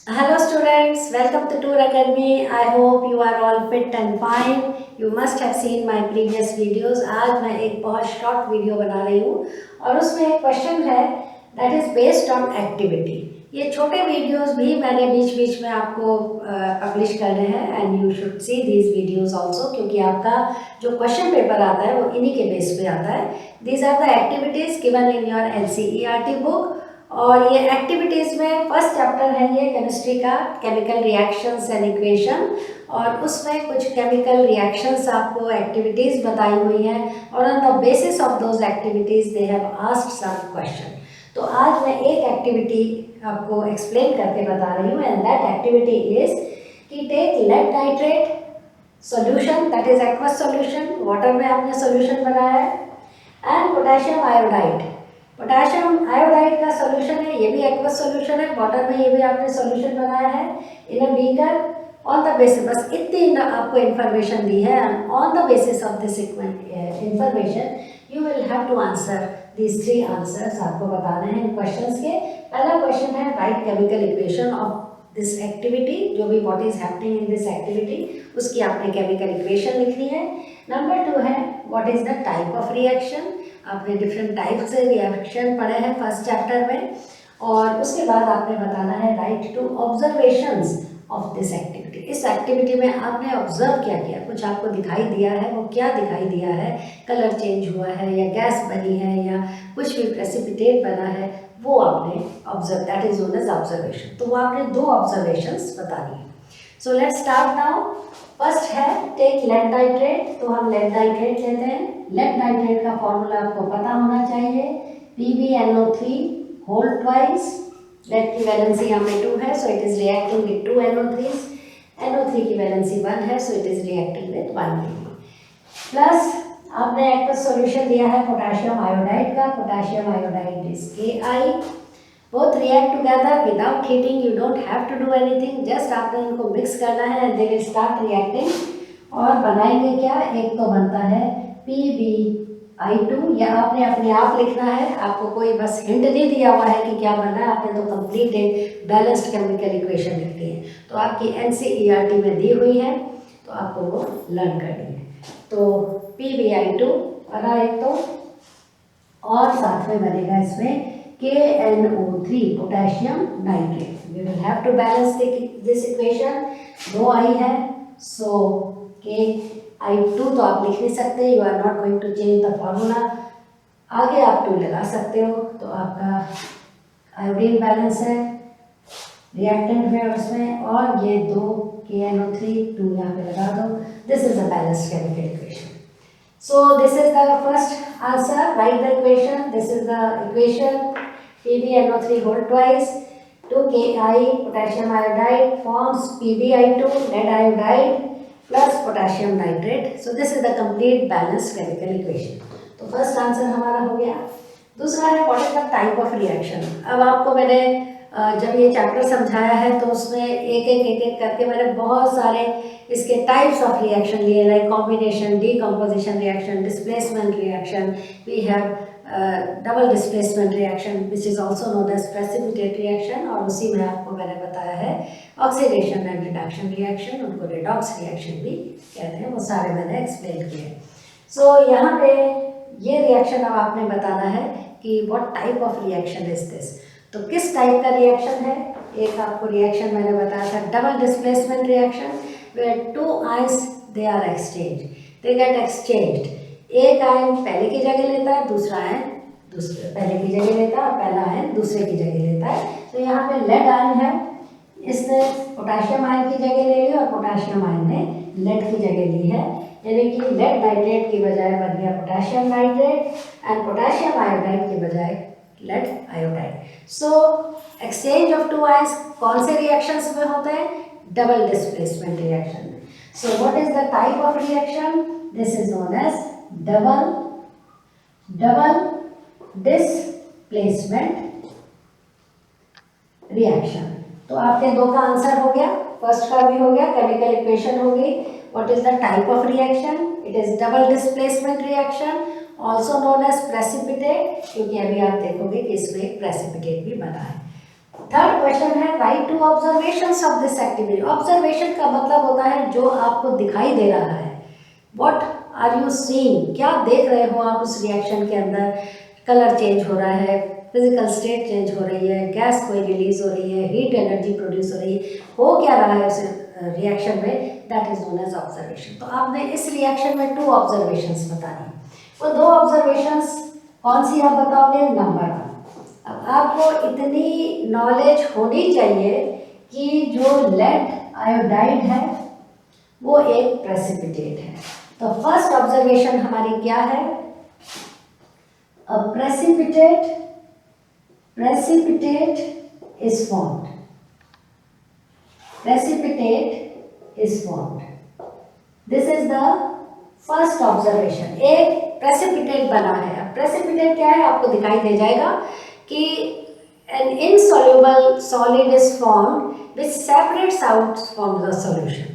Hello students, welcome to Tour Academy. I hope you are all fit and fine. You must have seen my previous videos. आज मैं एक बहुत short video बना रही हूँ और उसमें एक क्वेश्चन है that is based on activity. ये छोटे वीडियोस भी मैंने बीच बीच में आपको पब्लिश करने हैं and you should see these videos also, क्योंकि आपका जो क्वेश्चन पेपर आता है वो इन्हीं के बेस पे आता है. These are the activities given in your NCERT book. और ये एक्टिविटीज़ में फर्स्ट चैप्टर है ये केमिस्ट्री का, केमिकल रिएक्शंस एंड इक्वेशन, और उसमें कुछ केमिकल रिएक्शंस आपको एक्टिविटीज़ बताई हुई हैं और on the basis of those activities they have asked some question. तो आज मैं एक एक्टिविटी आपको एक्सप्लेन करके बता रही हूँ एंड दैट एक्टिविटी इज कि take lead nitrate solution, that is aqueous solution, water में आपने सॉल्यूशन बनाया है, and potassium iodide. Potassium iodide का सॉल्यूशन है, ये भी एक्वस सॉल्यूशन है, वाटर में ये भी आपने सॉल्यूशन बनाया है in a beaker. On the basis, बस इतनी आपको इन्फॉर्मेशन दी है. On the basis of this information you will have to answer these 3 answers. आपको बताने हैं क्वेश्चंस के. पहला क्वेश्चन है write chemical equation of this activity, जो भी what is happening in this activity उसकी आपने केमिकल इक्वेशन लिखनी है. नंबर 2 है what is the type of reaction. आपने डिफरेंट टाइप से रिएक्शन पढ़े हैं फर्स्ट चैप्टर में. और उसके बाद आपने बताना है write two observations of this activity. इस एक्टिविटी में आपने ऑब्जर्व क्या किया, कुछ आपको दिखाई दिया है, वो क्या दिखाई दिया है, कलर चेंज हुआ है या गैस बनी है या कुछ भी प्रेसिपिटेट बना है, वो आपने observe, that is known as observation. तो वो आपने 2 ऑब्जर्वेशंस बतानी है. So let's start now. First है टेक लेड नाइट्रेट. तो हम लेड नाइट्रेट लेते हैं. लेड नाइट्रेट का फॉर्मूला आपको पता होना चाहिए, PbNO3 होल ट्वाइस. लेड की वैलेंसी यहाँ पे 2 है, so it is reacting with 2 NO3s. NO3 की वैलेंसी 1 है, so it is reacting with 1 Pb. Plus आपने एक्वस सॉल्यूशन दिया है पोटेशियम आयोडाइड का. Potassium iodide is Ki. Both react together without heating, you don't have to do anything, just आपने इनको mix करना है and they will start reacting. और बनाएंगे क्या, एक तो बनता है PbI2, या आपने अपने आप लिखना है, आपको कोई बस हिंट नहीं दिया हुआ है कि क्या बनना है, आपने तो कंप्लीट एक बैलेंस्ड केमिकल इक्वेशन लिखनी है. तो आपकी NCERT में दी हुई है, तो आपको वो लर्न करनी है. तो PbI2 बना एक तो, और साथ में बनेगा इसमें KNO3 potassium nitrate. We will have to balance this equation. 2 I है, सो KI2 तो आप लिख नहीं सकते, you are not going to change the formula. आगे आप 2 लगा सकते हो, तो आपका आयोडीन बैलेंस है रिएक्टेंट में उसमें, और ये 2 KNO3 2 यहाँ पे लगा दो. This is the balanced chemical equation. So this is the first answer. Write the equation. This is the equation. PbNO3 whole twice 2Ki potassium iodide forms PbI2 lead iodide plus potassium nitrate. So this is the complete balanced chemical equation. तो first answer हमारा हो गया. दूसरा है what is the type of reaction. अब आपको मैंने जब ये चैप्टर समझाया है तो उसमें एक एक करके मैंने बहुत सारे इसके टाइप्स ऑफ रिएक्शन लिए, like combination, decomposition reaction, displacement reaction. We have double displacement reaction which is also known as precipitate reaction, और उसी में आपको मैंने बताया है ऑक्सीडेशन एंड रिडक्शन रिएक्शन, उनको रिडॉक्स रिएक्शन भी कहते हैं. वो सारे मैंने एक्सप्लेन किए. सो यहाँ पे ये रिएक्शन अब आपने बताना है कि what type of reaction is this. तो किस टाइप का रिएक्शन है. एक आपको रिएक्शन मैंने बताया था double displacement reaction, where 2 ions they are exchanged, they get exchanged. एक आयन पहले की जगह लेता है, दूसरा आयन दूसरे पहले की जगह लेता है, और पहला आयन दूसरे की जगह लेता है. तो यहाँ पे लेड आयन है, इसने पोटेशियम आयन की जगह ले ली और पोटेशियम आयन ने लेड की जगह ली है, यानी कि लेड नाइट्रेट की बजाय बन गया potassium nitrate and potassium iodide की बजाय lead iodide. So exchange of 2 ions कौन से रिएक्शंस में होते हैं, double displacement reaction. So what is the type of reaction, this is known as double displacement reaction. तो आपके 2 का आंसर हो गया, फर्स्ट का भी हो गया, केमिकल इक्वेशन हो गई. What is the type of reaction, it is double displacement reaction, also known as precipitate, क्योंकि अभी आप देखोगे कि इसमें एक प्रेसिपिटेट भी बना है. थर्ड क्वेश्चन है write two observations of this activity. Observation का मतलब होता है जो आपको दिखाई दे रहा है, व्हाट आर यू सीइंग, क्या देख रहे हो आप उस रिएक्शन के अंदर। कलर चेंज हो रहा है, फिजिकल स्टेट चेंज हो रही है, गैस कोई रिलीज हो रही है, हीट एनर्जी प्रोड्यूस हो रही है, हो क्या रहा है उस रिएक्शन में, that is known as observation. तो आपने इस रिएक्शन में 2 ऑब्जर्वेशंस बतानी। वो 2 ऑब्जर्वेशंस कौन सी आप बताओगे? नंबर 1, अब आपको इतनी नॉलेज होनी चाहिए कि जो लेड आयोडाइड है वो एक प्रेसिपिटेट है। तो फर्स्ट ऑब्जर्वेशन हमारी क्या है? अ precipitate is formed. Precipitate is formed. This is the first observation. एक precipitate बना है। अब precipitate क्या है आपको दिखाई दे जाएगा कि an insoluble solid is formed which separates out from the solution.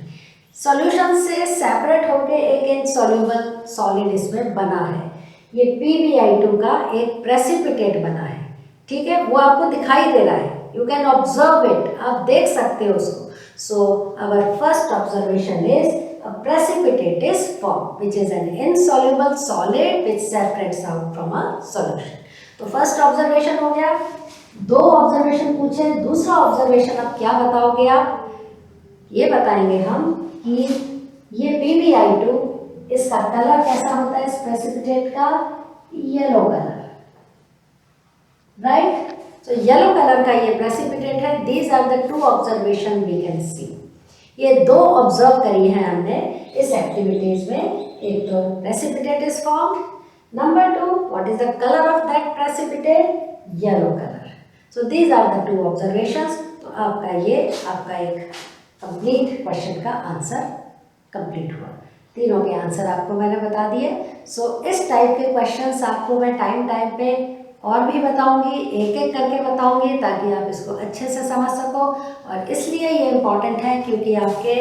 Solution से सेपरेट होकर एक इनसॉल्युबल सॉलिड इसमें बना है। ये PbI2 का एक प्रेसिपिटेट बना है, ठीक है, वो आपको दिखाई दे रहा है, यू कैन ऑब्जर्व इट, आप देख सकते हो उसको। So our first observation is a precipitate is form which is an insoluble solid which separates out from a solution. तो फर्स्ट ऑब्जर्वेशन हो गया। 2 ऑब्जर्वेशन पूछे, दूसरा ऑब्जर्वेशन अब क्या बताओगे आप? ये बताएंगे हम कि ये PbI2 इसका कलर कैसा होता है, इस प्रेसिपिटेट का येलो कलर, राइट। तो येलो कलर का ये प्रेसिपिटेट है। These are the 2 observation we can see. ये 2 ऑब्जर्व करी है हमने इस एक्टिविटीज में। एक तो precipitate is formed, number 2 what is the colour of that precipitate, yellow colour. So these are the 2 observations. तो आपका एक कंप्लीट क्वेश्चन का आंसर कंप्लीट हुआ। तीनों के आंसर आपको मैंने बता दिए। सो इस टाइप के क्वेश्चंस आपको मैं टाइम पे और भी बताऊंगी, एक एक करके बताऊंगी ताकि आप इसको अच्छे से समझ सको। और इसलिए ये इम्पॉर्टेंट है क्योंकि आपके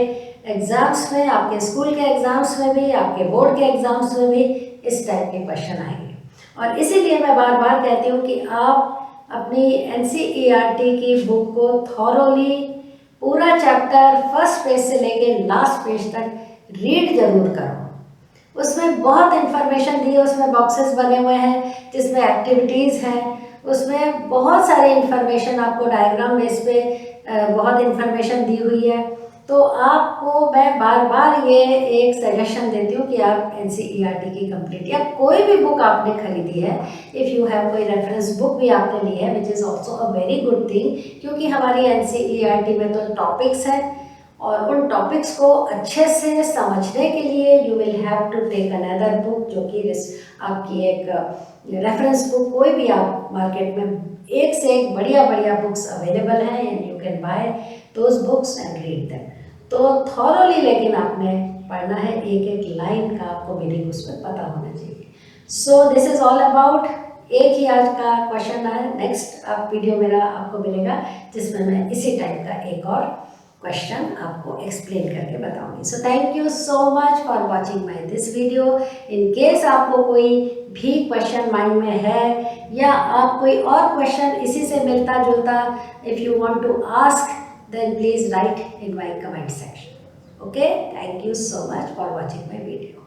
एग्ज़ाम्स में, आपके स्कूल के एग्ज़ाम्स में भी, आपके बोर्ड के एग्ज़ाम्स में भी इस टाइप के क्वेश्चन आएंगे। और इसीलिए मैं बार बार कहती हूँ कि आप अपनी NCERT की बुक को थॉरोली पूरा चैप्टर फर्स्ट पेज से लेके लास्ट पेज तक रीड जरूर करो। उसमें बहुत इन्फॉर्मेशन दी है, उसमें बॉक्सेस बने हुए हैं जिसमें एक्टिविटीज़ हैं, उसमें बहुत सारी इन्फॉर्मेशन आपको डायग्राम बेस पे बहुत इन्फॉर्मेशन दी हुई है। तो आपको मैं बार बार ये एक सजेशन देती हूँ कि आप NCERT की कंप्लीट या कोई भी बुक आपने खरीदी है, इफ़ यू हैव कोई रेफरेंस बुक भी आपने ली है विच is also a very good thing, क्योंकि हमारी NCERT में तो टॉपिक्स हैं और उन टॉपिक्स को अच्छे से समझने के लिए you will have to take another book, जो कि आपकी एक रेफरेंस बुक। कोई भी आप मार्केट में एक से एक बढ़िया बढ़िया बुक्स अवेलेबल हैं and you can buy those books and read them. तो थॉरोली लेकिन आपने पढ़ना है, एक एक लाइन का आपको मीनिंग उसमें पता होना चाहिए। So this is all about. एक ही आज का क्वेश्चन है, नेक्स्ट आप वीडियो मेरा आपको मिलेगा जिसमें मैं इसी टाइप का एक और क्वेश्चन आपको एक्सप्लेन करके बताऊंगी। So thank you so much for watching my this video. In case आपको कोई भी क्वेश्चन माइंड में है या आप कोई और क्वेश्चन इसी से मिलता जुलता if you want to ask, then please write in my comment section. Okay, thank you so much for watching my video.